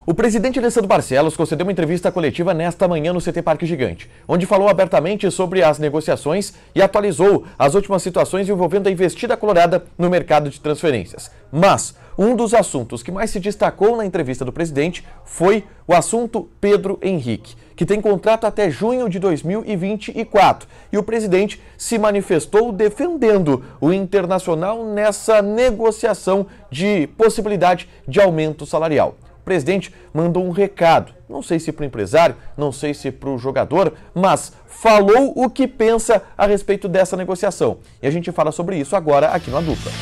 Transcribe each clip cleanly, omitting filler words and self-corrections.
O presidente Alessandro Barcelos concedeu uma entrevista coletiva nesta manhã no CT Parque Gigante, onde falou abertamente sobre as negociações e atualizou as últimas situações envolvendo a investida colorada no mercado de transferências. Mas um dos assuntos que mais se destacou na entrevista do presidente foi o assunto Pedro Henrique, que tem contrato até junho de 2024. E o presidente se manifestou defendendo o Internacional nessa negociação de possibilidade de aumento salarial. O presidente mandou um recado, não sei se para o empresário, não sei se para o jogador, mas falou o que pensa a respeito dessa negociação. E a gente fala sobre isso agora aqui no A Dupla.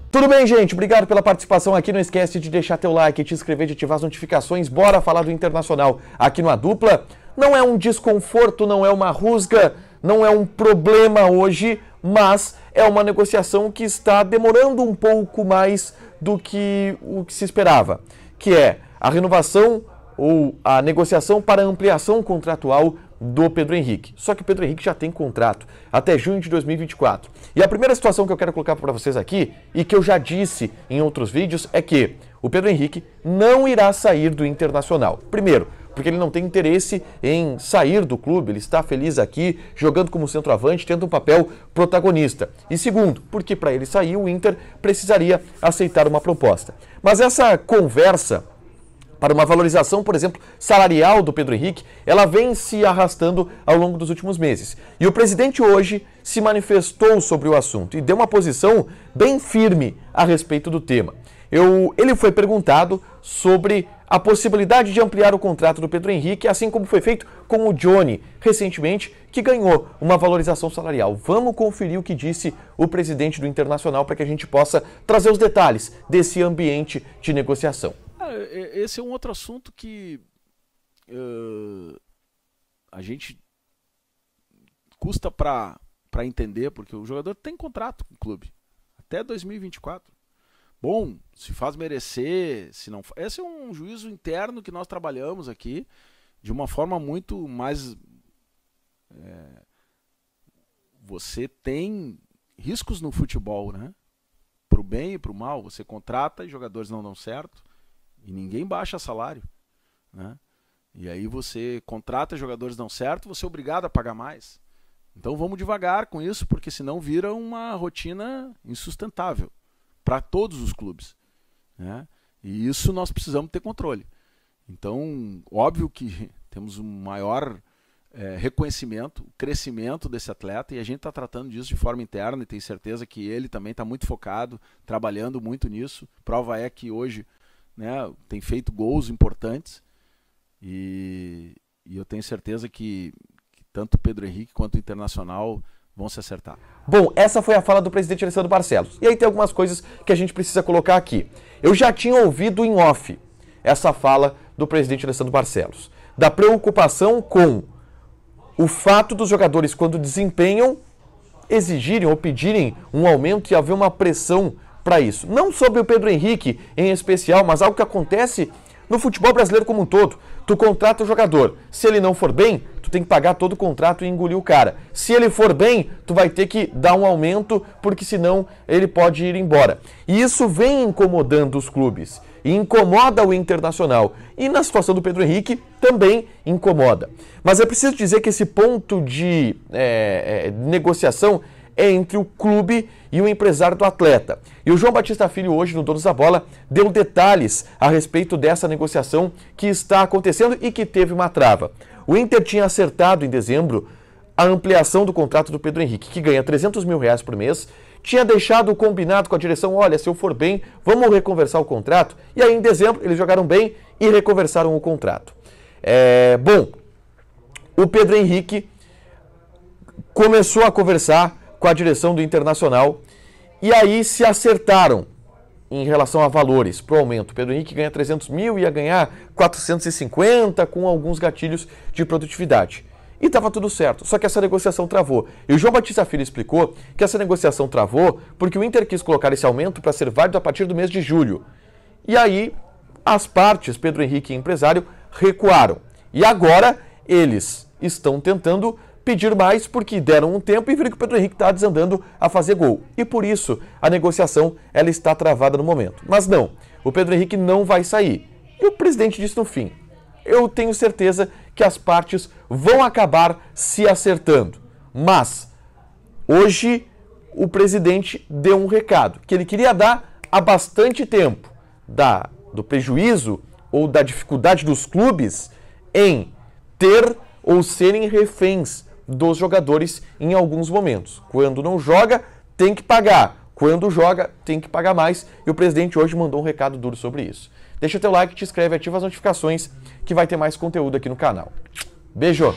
Tudo bem, gente? Obrigado pela participação aqui. Não esquece de deixar teu like, te inscrever, de ativar as notificações. Bora falar do Internacional aqui no A Dupla. Não é um desconforto, não é uma rusga, não é um problema hoje, mas é uma negociação que está demorando um pouco mais do que o que se esperava, que é a renovação ou a negociação para a ampliação contratual do Pedro Henrique. Só que o Pedro Henrique já tem contrato até junho de 2024. E a primeira situação que eu quero colocar para vocês aqui, e que eu já disse em outros vídeos, é que o Pedro Henrique não irá sair do Internacional. Primeiro, porque ele não tem interesse em sair do clube, ele está feliz aqui, jogando como centroavante, tendo um papel protagonista. E segundo, porque para ele sair, o Inter precisaria aceitar uma proposta. Mas essa conversa para uma valorização, por exemplo, salarial do Pedro Henrique, ela vem se arrastando ao longo dos últimos meses. E o presidente hoje se manifestou sobre o assunto e deu uma posição bem firme a respeito do tema. Ele foi perguntado sobre a possibilidade de ampliar o contrato do Pedro Henrique, assim como foi feito com o Johnny, recentemente, que ganhou uma valorização salarial. Vamos conferir o que disse o presidente do Internacional para que a gente possa trazer os detalhes desse ambiente de negociação. Esse é um outro assunto que a gente custa para entender, porque o jogador tem contrato com o clube até 2024. Bom, se faz merecer, se não... Esse é um juízo interno que nós trabalhamos aqui de uma forma muito mais... Você tem riscos no futebol, né? Para o bem e para o mal. Você contrata e jogadores não dão certo e ninguém baixa salário, né? E aí você contrata e jogadores não certo, você é obrigado a pagar mais. Então vamos devagar com isso, porque senão vira uma rotina insustentável para todos os clubes, né? E isso nós precisamos ter controle. Então, óbvio que temos um maior reconhecimento, crescimento desse atleta, e a gente está tratando disso de forma interna, e tenho certeza que ele também está muito focado, trabalhando muito nisso. Prova é que hoje, né, tem feito gols importantes, e eu tenho certeza que tanto o Pedro Henrique quanto o Internacional vão se acertar. Bom, essa foi a fala do presidente Alessandro Barcelos. E aí tem algumas coisas que a gente precisa colocar aqui. Eu já tinha ouvido em off essa fala do presidente Alessandro Barcelos, da preocupação com o fato dos jogadores, quando desempenham, exigirem ou pedirem um aumento e haver uma pressão para isso. Não sobre o Pedro Henrique em especial, mas algo que acontece no futebol brasileiro como um todo. Tu contrata o jogador, se ele não for bem, tu tem que pagar todo o contrato e engolir o cara. Se ele for bem, tu vai ter que dar um aumento, porque senão ele pode ir embora. E isso vem incomodando os clubes, e incomoda o Internacional. E na situação do Pedro Henrique, também incomoda. Mas é preciso dizer que esse ponto de negociação é entre o clube e o empresário do atleta. E o João Batista Filho, hoje, no Donos da Bola, deu detalhes a respeito dessa negociação que está acontecendo e que teve uma trava. O Inter tinha acertado em dezembro a ampliação do contrato do Pedro Henrique, que ganha R$300 mil por mês, tinha deixado combinado com a direção, olha, se eu for bem, vamos reconversar o contrato. E aí, em dezembro, eles jogaram bem e reconversaram o contrato. Bom, o Pedro Henrique começou a conversar com a direção do Internacional, e aí se acertaram em relação a valores para o aumento. O Pedro Henrique ganha 300 mil, ia ganhar 450, com alguns gatilhos de produtividade. E estava tudo certo, só que essa negociação travou. E o João Batista Filho explicou que essa negociação travou porque o Inter quis colocar esse aumento para ser válido a partir do mês de julho. E aí as partes, Pedro Henrique e empresário, recuaram. E agora eles estão tentando pedir mais porque deram um tempo e viram que o Pedro Henrique está desandando a fazer gol. E por isso a negociação ela está travada no momento. Mas não, o Pedro Henrique não vai sair. E o presidente disse no fim, eu tenho certeza que as partes vão acabar se acertando. Mas hoje o presidente deu um recado que ele queria dar há bastante tempo do prejuízo ou da dificuldade dos clubes em ter ou serem reféns dos jogadores em alguns momentos. Quando não joga, tem que pagar. Quando joga, tem que pagar mais. E o presidente hoje mandou um recado duro sobre isso. Deixa teu like, te inscreve, ativa as notificações que vai ter mais conteúdo aqui no canal. Beijo!